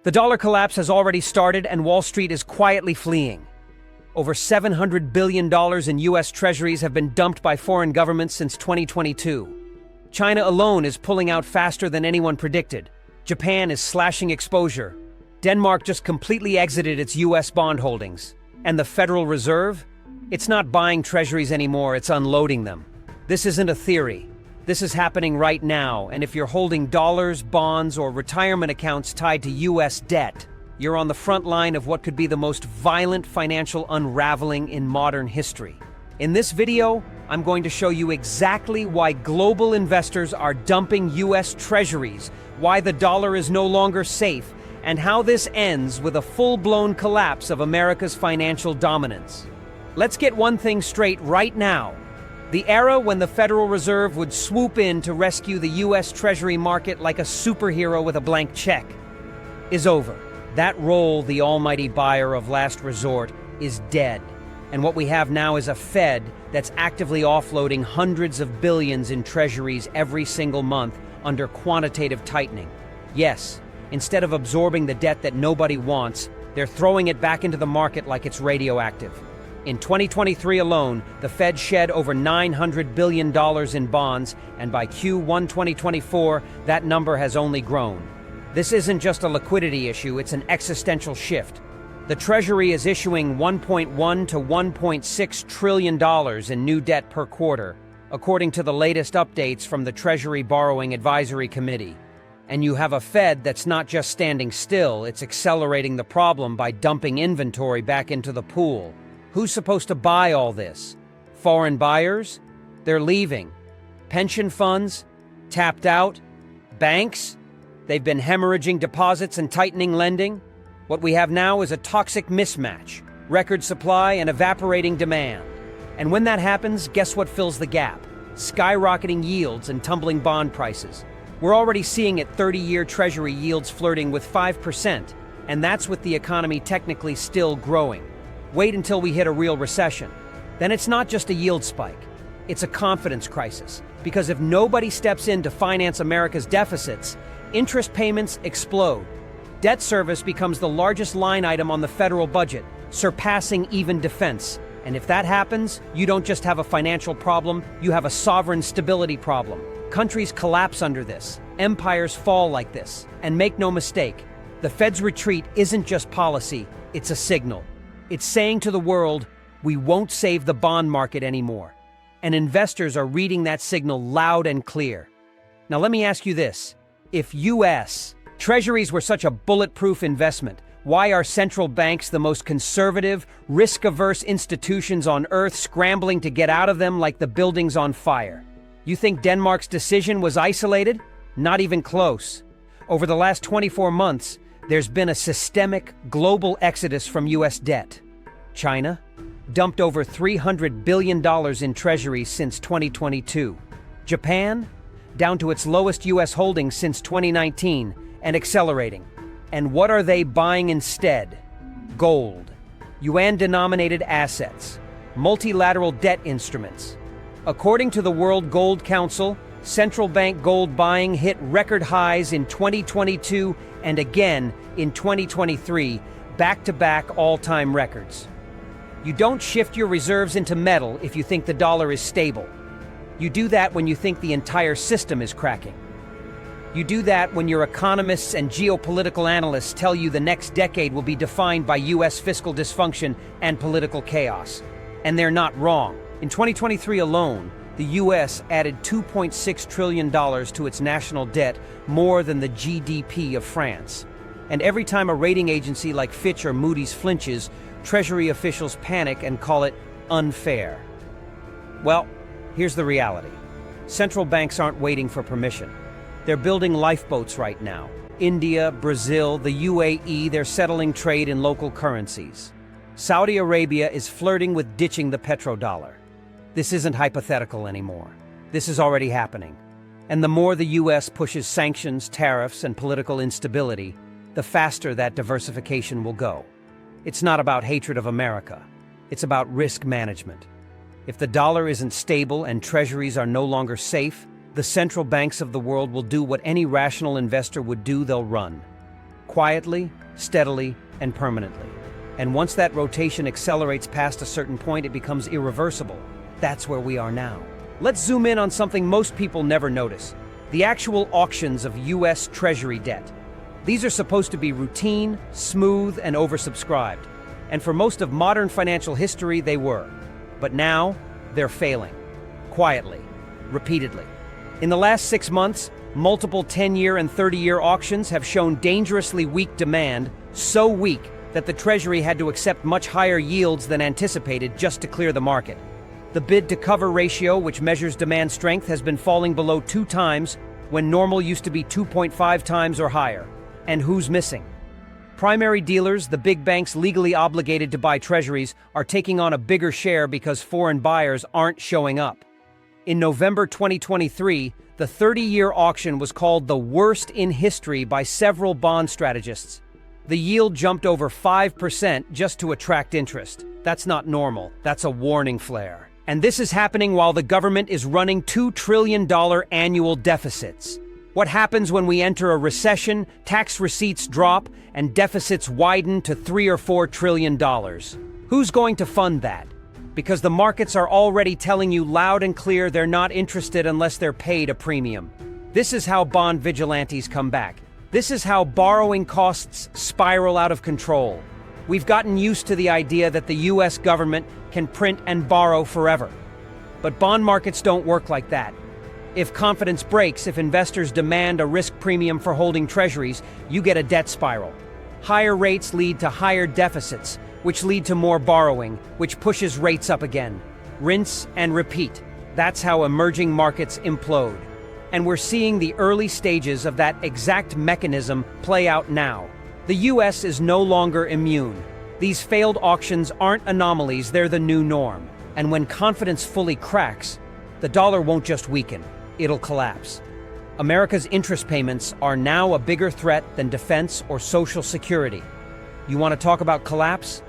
The dollar collapse has already started and Wall Street is quietly fleeing. Over $700 billion in U.S. Treasuries have been dumped by foreign governments since 2022. China alone is pulling out faster than anyone predicted. Japan is slashing exposure. Denmark just completely exited its U.S. bond holdings. And the Federal Reserve? It's not buying treasuries anymore, it's unloading them. This isn't a theory. This is happening right now, and if you're holding dollars, bonds, or retirement accounts tied to U.S. debt, you're on the front line of what could be the most violent financial unraveling in modern history. In this video, I'm going to show you exactly why global investors are dumping U.S. treasuries, why the dollar is no longer safe, and how this ends with a full-blown collapse of America's financial dominance. Let's get one thing straight right now. The era when the Federal Reserve would swoop in to rescue the U.S. Treasury market like a superhero with a blank check is over. That role, the almighty buyer of last resort, is dead. And what we have now is a Fed that's actively offloading hundreds of billions in treasuries every single month under quantitative tightening. Yes, instead of absorbing the debt that nobody wants, they're throwing it back into the market like it's radioactive. In 2023 alone, the Fed shed over $900 billion in bonds, and by Q1 2024, that number has only grown. This isn't just a liquidity issue, it's an existential shift. The Treasury is issuing $1.1 to $1.6 trillion in new debt per quarter, according to the latest updates from the Treasury Borrowing Advisory Committee. And you have a Fed that's not just standing still, it's accelerating the problem by dumping inventory back into the pool. Who's supposed to buy all this? Foreign buyers? They're leaving. Pension funds? Tapped out? Banks? They've been hemorrhaging deposits and tightening lending. What we have now is a toxic mismatch, record supply and evaporating demand. And when that happens, guess what fills the gap? Skyrocketing yields and tumbling bond prices. We're already seeing it 30-year Treasury yields flirting with 5%, and that's with the economy technically still growing. Wait until we hit a real recession. Then it's not just a yield spike. It's a confidence crisis. Because if nobody steps in to finance America's deficits, interest payments explode. Debt service becomes the largest line item on the federal budget, surpassing even defense. And if that happens, you don't just have a financial problem, you have a sovereign stability problem. Countries collapse under this. Empires fall like this. And make no mistake, the Fed's retreat isn't just policy, it's a signal. It's saying to the world, we won't save the bond market anymore. And investors are reading that signal loud and clear. Now let me ask you this. If U.S. Treasuries were such a bulletproof investment, why are central banks the most conservative, risk-averse institutions on Earth scrambling to get out of them like the building's on fire? You think Denmark's decision was isolated? Not even close. Over the last 24 months, there's been a systemic, global exodus from U.S. debt. China dumped over $300 billion in treasuries since 2022. Japan, down to its lowest U.S. holdings since 2019 and accelerating. And what are they buying instead? Gold, yuan-denominated assets, multilateral debt instruments. According to the World Gold Council, central bank gold buying hit record highs in 2022 and again in 2023, back-to-back all-time records. You don't shift your reserves into metal if you think the dollar is stable. You do that when you think the entire system is cracking. You do that when your economists and geopolitical analysts tell you the next decade will be defined by U.S. fiscal dysfunction and political chaos. And they're not wrong. In 2023 alone, the U.S. added $2.6 trillion to its national debt, more than the GDP of France. And every time a rating agency like Fitch or Moody's flinches, Treasury officials panic and call it unfair. Well, here's the reality. Central banks aren't waiting for permission. They're building lifeboats right now. India, Brazil, the UAE, they're settling trade in local currencies. Saudi Arabia is flirting with ditching the petrodollar. This isn't hypothetical anymore. This is already happening. And the more the U.S. pushes sanctions, tariffs, and political instability, the faster that diversification will go. It's not about hatred of America. It's about risk management. If the dollar isn't stable and treasuries are no longer safe, the central banks of the world will do what any rational investor would do: they'll run. quietly, steadily, and permanently. And once that rotation accelerates past a certain point, it becomes irreversible. That's where we are now. Let's zoom in on something most people never notice: the actual auctions of U.S. Treasury debt. These are supposed to be routine, smooth, and oversubscribed. And for most of modern financial history, they were. But now, they're failing. Quietly. Repeatedly. In the last 6 months, multiple 10-year and 30-year auctions have shown dangerously weak demand, so weak that the Treasury had to accept much higher yields than anticipated just to clear the market. The bid-to-cover ratio, which measures demand strength, has been falling below 2 times when normal used to be 2.5 times or higher. And who's missing? Primary dealers, the big banks legally obligated to buy Treasuries, are taking on a bigger share because foreign buyers aren't showing up. In November 2023, the 30-year auction was called the worst in history by several bond strategists. The yield jumped over 5% just to attract interest. That's not normal. That's a warning flare. And this is happening while the government is running $2 trillion annual deficits. What happens when we enter a recession? Tax receipts drop and deficits widen to $3 or $4 trillion. Who's going to fund that? Because the markets are already telling you loud and clear they're not interested unless they're paid a premium. This is how bond vigilantes come back. This is how borrowing costs spiral out of control. We've gotten used to the idea that the US government can print and borrow forever. But bond markets don't work like that. If confidence breaks, if investors demand a risk premium for holding treasuries, you get a debt spiral. Higher rates lead to higher deficits, which lead to more borrowing, which pushes rates up again. Rinse and repeat. That's how emerging markets implode. And we're seeing the early stages of that exact mechanism play out now. The US is no longer immune. These failed auctions aren't anomalies, they're the new norm. And when confidence fully cracks, the dollar won't just weaken, it'll collapse. America's interest payments are now a bigger threat than defense or Social Security. You want to talk about collapse?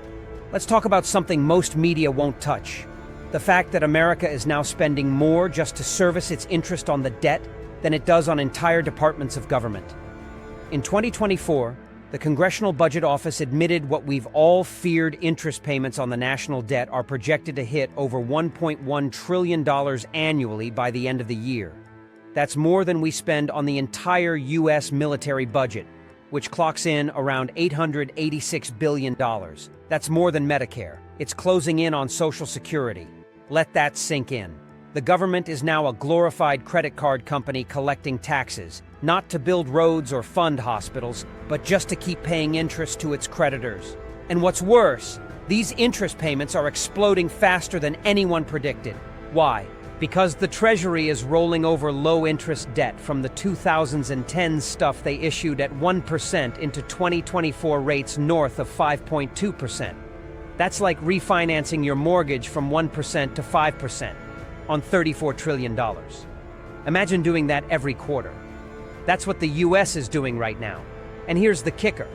Let's talk about something most media won't touch. The fact that America is now spending more just to service its interest on the debt than it does on entire departments of government. In 2024, the Congressional Budget Office admitted what we've all feared: interest payments on the national debt are projected to hit over $1.1 trillion annually by the end of the year. That's more than we spend on the entire U.S. military budget, which clocks in around $886 billion. That's more than Medicare. It's closing in on Social Security. Let that sink in. The government is now a glorified credit card company collecting taxes, not to build roads or fund hospitals, but just to keep paying interest to its creditors. And what's worse, these interest payments are exploding faster than anyone predicted. Why? Because the Treasury is rolling over low-interest debt from the 2010 stuff they issued at 1% into 2024 rates north of 5.2%. That's like refinancing your mortgage from 1% to 5% on $34 trillion. Imagine doing that every quarter. That's what the US is doing right now. And here's the kicker.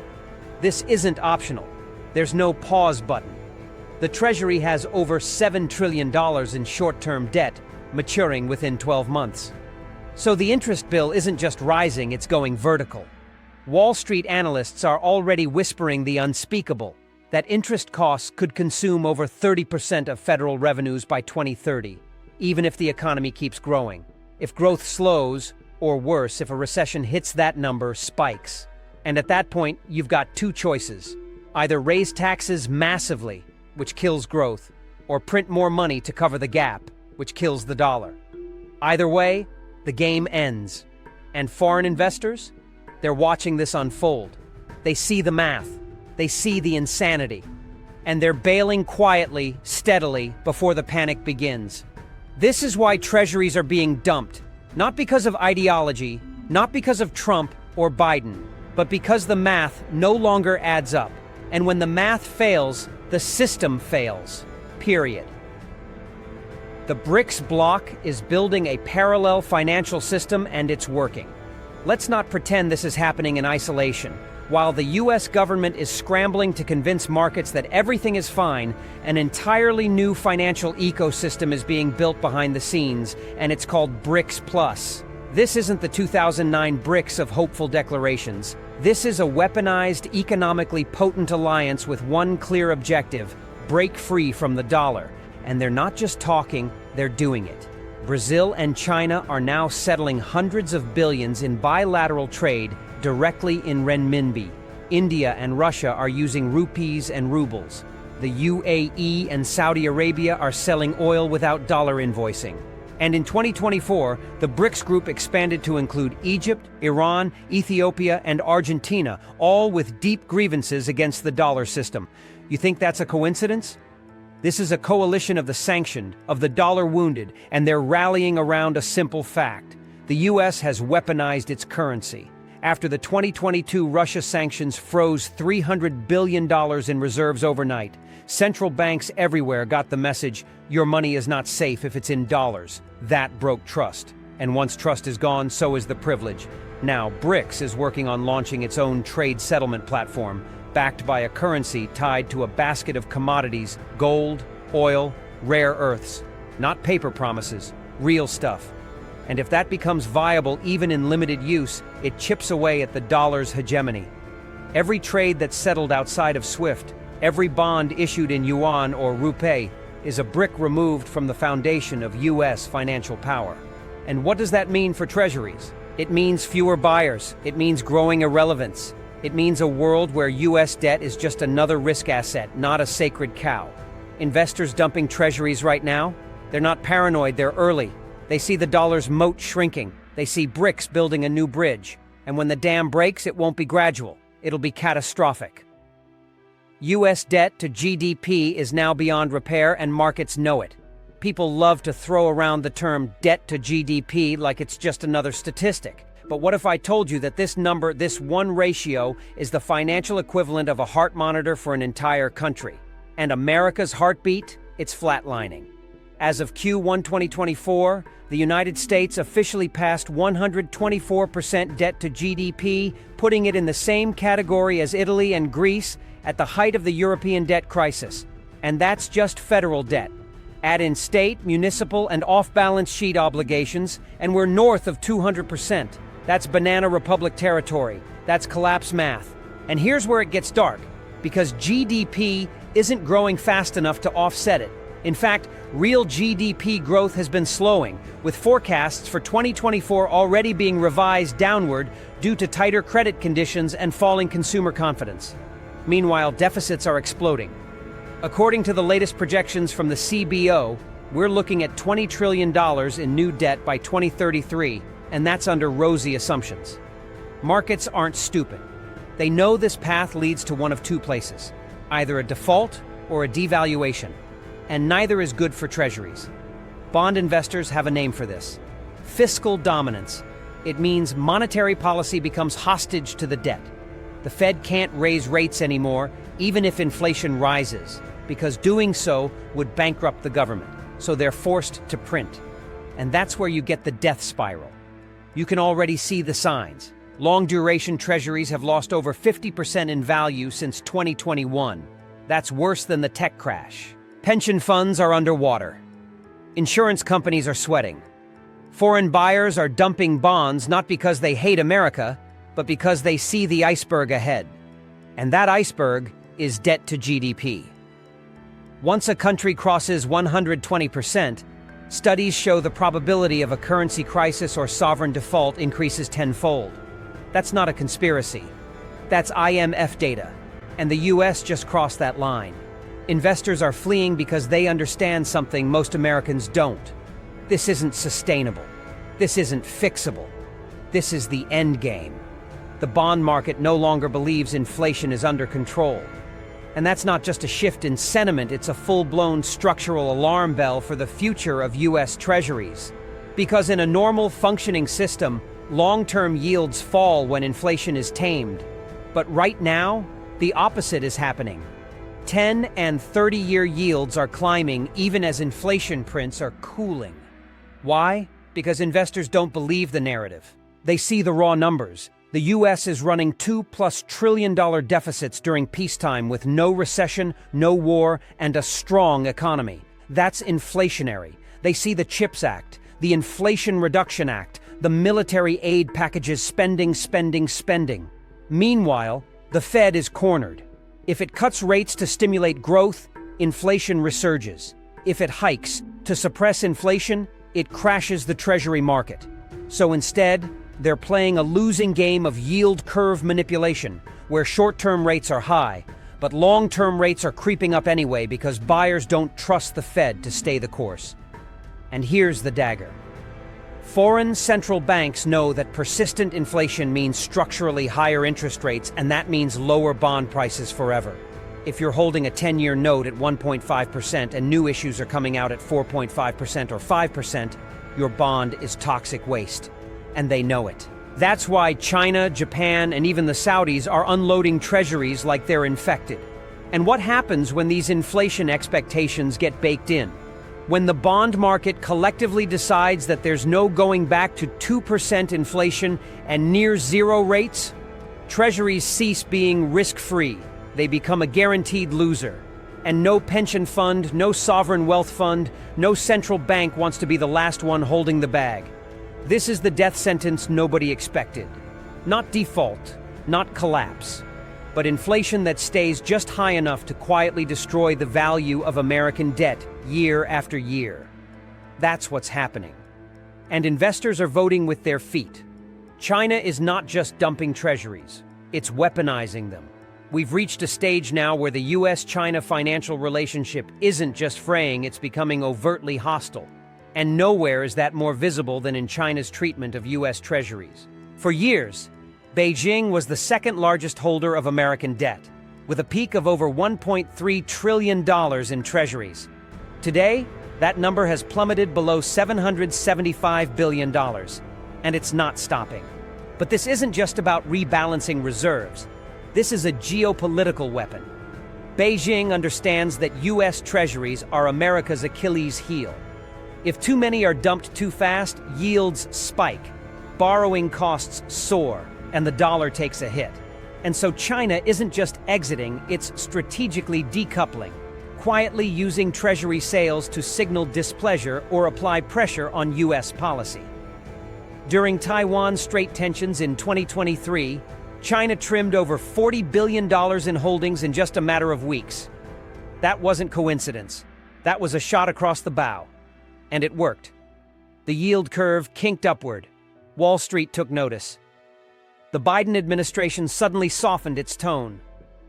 This isn't optional. There's no pause button. The Treasury has over $7 trillion in short-term debt maturing within 12 months. So the interest bill isn't just rising, it's going vertical. Wall Street analysts are already whispering the unspeakable, that interest costs could consume over 30% of federal revenues by 2030, even if the economy keeps growing. If growth slows, or worse, if a recession hits that number, spikes. And at that point, you've got two choices. Either raise taxes massively, which kills growth, or print more money to cover the gap, which kills the dollar. Either way, the game ends. And foreign investors? They're watching this unfold. They see the math. They see the insanity. And they're bailing quietly, steadily, before the panic begins. This is why treasuries are being dumped. Not because of ideology, not because of Trump or Biden, but because the math no longer adds up. And when the math fails, the system fails. Period. The BRICS bloc is building a parallel financial system, and it's working. Let's not pretend this is happening in isolation. While the US government is scrambling to convince markets that everything is fine, an entirely new financial ecosystem is being built behind the scenes, and it's called BRICS Plus. This isn't the 2009 BRICS of hopeful declarations. This is a weaponized, economically potent alliance with one clear objective: break free from the dollar. And they're not just talking, they're doing it. Brazil and China are now settling hundreds of billions in bilateral trade directly in renminbi. India and Russia are using rupees and rubles. The UAE and Saudi Arabia are selling oil without dollar invoicing. And in 2024, the BRICS group expanded to include Egypt, Iran, Ethiopia, and Argentina, all with deep grievances against the dollar system. You think that's a coincidence? This is a coalition of the sanctioned, of the dollar wounded, and they're rallying around a simple fact. The US has weaponized its currency. After the 2022 Russia sanctions froze $300 billion in reserves overnight, central banks everywhere got the message, your money is not safe if it's in dollars. That broke trust. And once trust is gone, so is the privilege. Now, BRICS is working on launching its own trade settlement platform, backed by a currency tied to a basket of commodities: gold, oil, rare earths. Not paper promises, real stuff. And if that becomes viable even in limited use, it chips away at the dollar's hegemony. Every trade that's settled outside of SWIFT, every bond issued in yuan or rupee, is a brick removed from the foundation of US financial power. And what does that mean for treasuries? It means fewer buyers. It means growing irrelevance. It means a world where US debt is just another risk asset, not a sacred cow. Investors dumping treasuries right now? They're not paranoid, they're early. They see the dollar's moat shrinking. They see BRICS building a new bridge. And when the dam breaks, it won't be gradual. It'll be catastrophic. US debt to GDP is now beyond repair, and markets know it. People love to throw around the term debt to GDP like it's just another statistic. But what if I told you that this number, this one ratio, is the financial equivalent of a heart monitor for an entire country? And America's heartbeat? It's flatlining. As of Q1 2024, the United States officially passed 124% debt to GDP, putting it in the same category as Italy and Greece at the height of the European debt crisis. And that's just federal debt. Add in state, municipal, and off-balance sheet obligations, and we're north of 200%. That's Banana Republic territory. That's collapse math. And here's where it gets dark, because GDP isn't growing fast enough to offset it. In fact, real GDP growth has been slowing, with forecasts for 2024 already being revised downward due to tighter credit conditions and falling consumer confidence. Meanwhile, deficits are exploding. According to the latest projections from the CBO, we're looking at $20 trillion in new debt by 2033, and that's under rosy assumptions. Markets aren't stupid. They know this path leads to one of two places, either a default or a devaluation. And neither is good for treasuries. Bond investors have a name for this: fiscal dominance. It means monetary policy becomes hostage to the debt. The Fed can't raise rates anymore, even if inflation rises, because doing so would bankrupt the government, so they're forced to print. And that's where you get the death spiral. You can already see the signs. Long-duration treasuries have lost over 50% in value since 2021. That's worse than the tech crash. Pension funds are underwater. Insurance companies are sweating. Foreign buyers are dumping bonds not because they hate America, but because they see the iceberg ahead. And that iceberg is debt to GDP. Once a country crosses 120%, studies show the probability of a currency crisis or sovereign default increases tenfold. That's not a conspiracy. That's IMF data. And the US just crossed that line. Investors are fleeing because they understand something most Americans don't. This isn't sustainable. This isn't fixable. This is the end game. The bond market no longer believes inflation is under control. And that's not just a shift in sentiment, it's a full-blown structural alarm bell for the future of US treasuries. Because in a normal functioning system, long-term yields fall when inflation is tamed. But right now, the opposite is happening. 10- and 30-year yields are climbing even as inflation prints are cooling. Why? Because investors don't believe the narrative. They see the raw numbers. The US is running $2+ trillion deficits during peacetime with no recession, no war, and a strong economy. That's inflationary. They see the CHIPS Act, the Inflation Reduction Act, the military aid packages, spending, spending, spending. Meanwhile, the Fed is cornered. If it cuts rates to stimulate growth, inflation resurges. If it hikes to suppress inflation, it crashes the Treasury market. So instead, they're playing a losing game of yield curve manipulation, where short-term rates are high, but long-term rates are creeping up anyway because buyers don't trust the Fed to stay the course. And here's the dagger. Foreign central banks know that persistent inflation means structurally higher interest rates, and that means lower bond prices forever. If you're holding a 10-year note at 1.5% and new issues are coming out at 4.5% or 5%, your bond is toxic waste. And they know it. That's why China, Japan, and even the Saudis are unloading treasuries like they're infected. And what happens when these inflation expectations get baked in? When the bond market collectively decides that there's no going back to 2% inflation and near zero rates, treasuries cease being risk-free. They become a guaranteed loser. And no pension fund, no sovereign wealth fund, no central bank wants to be the last one holding the bag. This is the death sentence nobody expected. Not default, not collapse, but inflation that stays just high enough to quietly destroy the value of American debt year after year. That's what's happening. And investors are voting with their feet. China is not just dumping treasuries, it's weaponizing them. We've reached a stage now where the US-China financial relationship isn't just fraying, it's becoming overtly hostile. And nowhere is that more visible than in China's treatment of US treasuries. For years, Beijing was the second largest holder of American debt, with a peak of over $1.3 trillion in treasuries. Today, that number has plummeted below $775 billion, and it's not stopping. But this isn't just about rebalancing reserves. This is a geopolitical weapon. Beijing understands that US treasuries are America's Achilles heel. If too many are dumped too fast, yields spike, borrowing costs soar, and the dollar takes a hit. And so China isn't just exiting, it's strategically decoupling, quietly using treasury sales to signal displeasure or apply pressure on US policy. During Taiwan Strait tensions in 2023, China trimmed over $40 billion in holdings in just a matter of weeks. That wasn't coincidence. That was a shot across the bow. And it worked. The yield curve kinked upward. Wall Street took notice. The Biden administration suddenly softened its tone.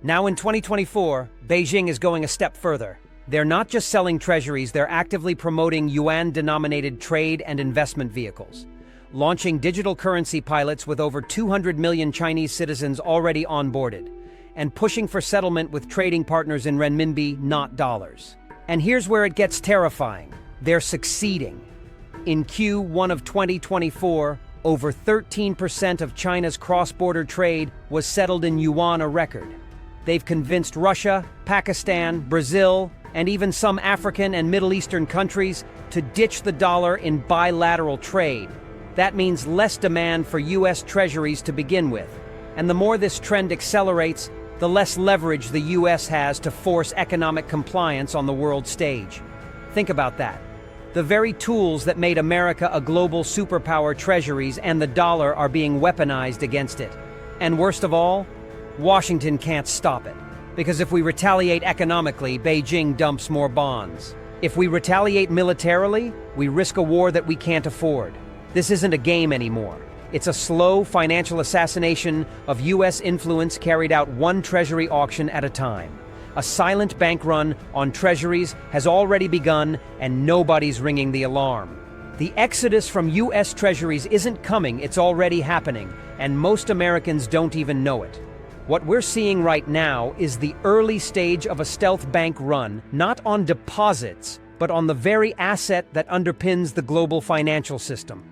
Now in 2024, Beijing is going a step further. They're not just selling treasuries, they're actively promoting yuan-denominated trade and investment vehicles, launching digital currency pilots with over 200 million Chinese citizens already onboarded, and pushing for settlement with trading partners in renminbi, not dollars. And here's where it gets terrifying. They're succeeding. In Q1 of 2024, over 13% of China's cross-border trade was settled in yuan, a record. They've convinced Russia, Pakistan, Brazil, and even some African and Middle Eastern countries to ditch the dollar in bilateral trade. That means less demand for US treasuries to begin with. And the more this trend accelerates, the less leverage the US has to force economic compliance on the world stage. Think about that. The very tools that made America a global superpower, treasuries and the dollar, are being weaponized against it. And worst of all, Washington can't stop it. Because if we retaliate economically, Beijing dumps more bonds. If we retaliate militarily, we risk a war that we can't afford. This isn't a game anymore. It's a slow financial assassination of US influence carried out one treasury auction at a time. A silent bank run on treasuries has already begun, and nobody's ringing the alarm. The exodus from US treasuries isn't coming, it's already happening, and most Americans don't even know it. What we're seeing right now is the early stage of a stealth bank run, not on deposits, but on the very asset that underpins the global financial system.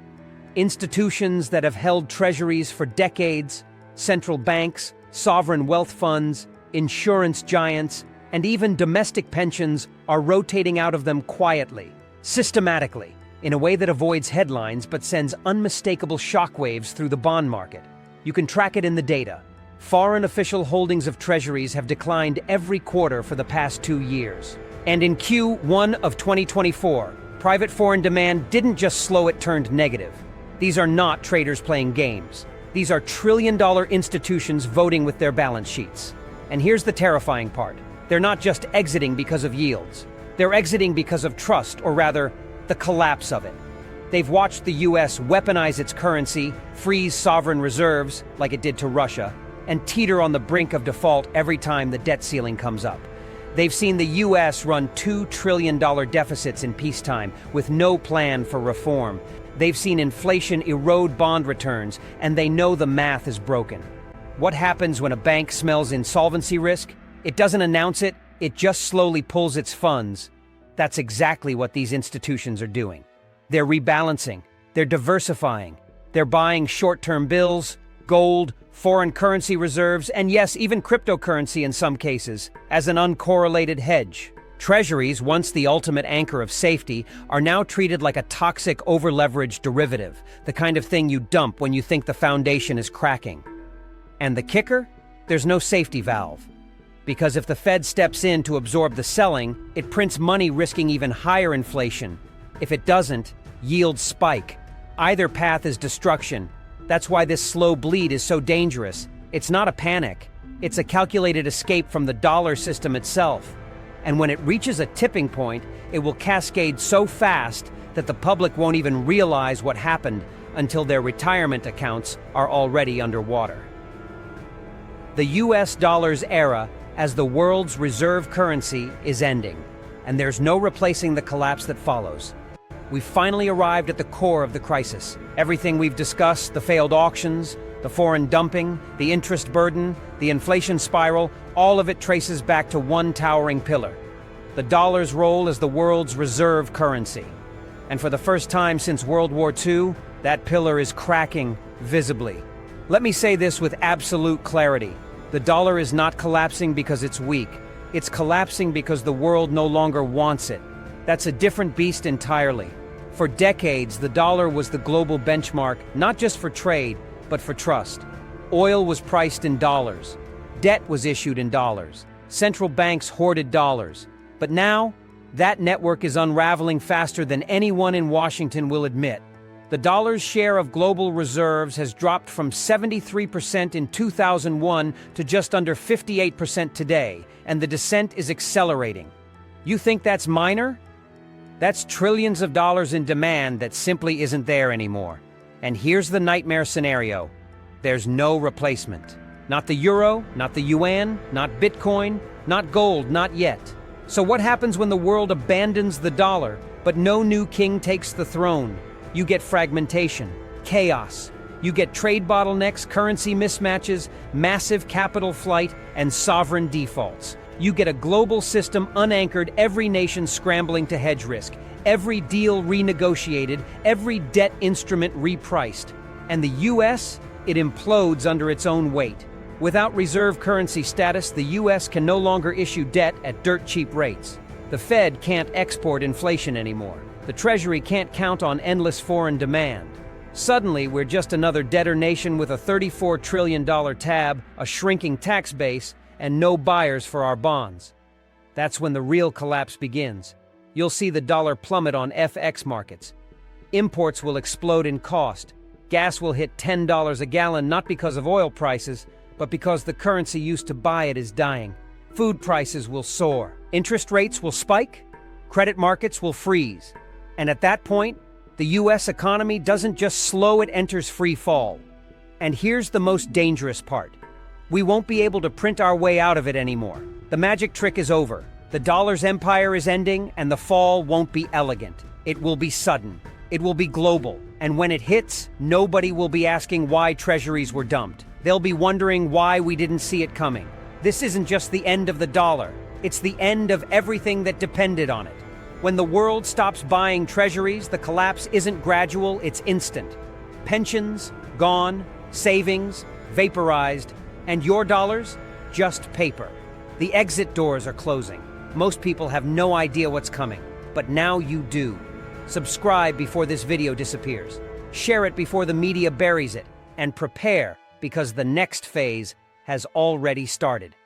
Institutions that have held treasuries for decades, central banks, sovereign wealth funds, insurance giants, and even domestic pensions are rotating out of them quietly, systematically, in a way that avoids headlines but sends unmistakable shockwaves through the bond market. You can track it in the data. Foreign official holdings of treasuries have declined every quarter for the past 2 years. And in Q1 of 2024, private foreign demand didn't just slow, it turned negative. These are not traders playing games. These are trillion-dollar institutions voting with their balance sheets. And here's the terrifying part. They're not just exiting because of yields. They're exiting because of trust, or rather, the collapse of it. They've watched the US weaponize its currency, freeze sovereign reserves, like it did to Russia, and teeter on the brink of default every time the debt ceiling comes up. They've seen the US run $2 trillion deficits in peacetime, with no plan for reform. They've seen inflation erode bond returns, and they know the math is broken. What happens when a bank smells insolvency risk? It doesn't announce it, it just slowly pulls its funds. That's exactly what these institutions are doing. They're rebalancing, they're diversifying, they're buying short-term bills, gold, foreign currency reserves, and yes, even cryptocurrency in some cases, as an uncorrelated hedge. Treasuries, once the ultimate anchor of safety, are now treated like a toxic over-leveraged derivative, the kind of thing you dump when you think the foundation is cracking. And the kicker? There's no safety valve. Because if the Fed steps in to absorb the selling, it prints money risking even higher inflation. If it doesn't, yields spike. Either path is destruction. That's why this slow bleed is so dangerous. It's not a panic. It's a calculated escape from the dollar system itself. And when it reaches a tipping point, it will cascade so fast that the public won't even realize what happened until their retirement accounts are already underwater. The US dollar's era as the world's reserve currency is ending, and there's no replacing the collapse that follows. We've finally arrived at the core of the crisis. Everything we've discussed, the failed auctions, the foreign dumping, the interest burden, the inflation spiral, all of it traces back to one towering pillar: the dollar's role as the world's reserve currency. And for the first time since World War II, that pillar is cracking visibly. Let me say this with absolute clarity. The dollar is not collapsing because it's weak. It's collapsing because the world no longer wants it. That's a different beast entirely. For decades, the dollar was the global benchmark, not just for trade, but for trust. Oil was priced in dollars. Debt was issued in dollars. Central banks hoarded dollars. But now, that network is unraveling faster than anyone in Washington will admit. The dollar's share of global reserves has dropped from 73% in 2001 to just under 58% today, and the descent is accelerating. You think that's minor? That's trillions of dollars in demand that simply isn't there anymore. And here's the nightmare scenario. There's no replacement. Not the euro, not the yuan, not Bitcoin, not gold, not yet. So what happens when the world abandons the dollar, but no new king takes the throne? You get fragmentation, chaos. You get trade bottlenecks, currency mismatches, massive capital flight, and sovereign defaults. You get a global system unanchored, every nation scrambling to hedge risk, every deal renegotiated, every debt instrument repriced. And the US, it implodes under its own weight. Without reserve currency status, the US can no longer issue debt at dirt-cheap rates. The Fed can't export inflation anymore. The Treasury can't count on endless foreign demand. Suddenly, we're just another debtor nation with a $34 trillion tab, a shrinking tax base, and no buyers for our bonds. That's when the real collapse begins. You'll see the dollar plummet on FX markets. Imports will explode in cost. Gas will hit $10 a gallon not because of oil prices, but because the currency used to buy it is dying. Food prices will soar. Interest rates will spike. Credit markets will freeze. And at that point, the US economy doesn't just slow, it enters free fall. And here's the most dangerous part. We won't be able to print our way out of it anymore. The magic trick is over. The dollar's empire is ending, and the fall won't be elegant. It will be sudden. It will be global. And when it hits, nobody will be asking why treasuries were dumped. They'll be wondering why we didn't see it coming. This isn't just the end of the dollar. It's the end of everything that depended on it. When the world stops buying treasuries, the collapse isn't gradual, it's instant. Pensions, gone. Savings, vaporized. And your dollars, just paper. The exit doors are closing. Most people have no idea what's coming, but now you do. Subscribe before this video disappears. Share it before the media buries it. And prepare, because the next phase has already started.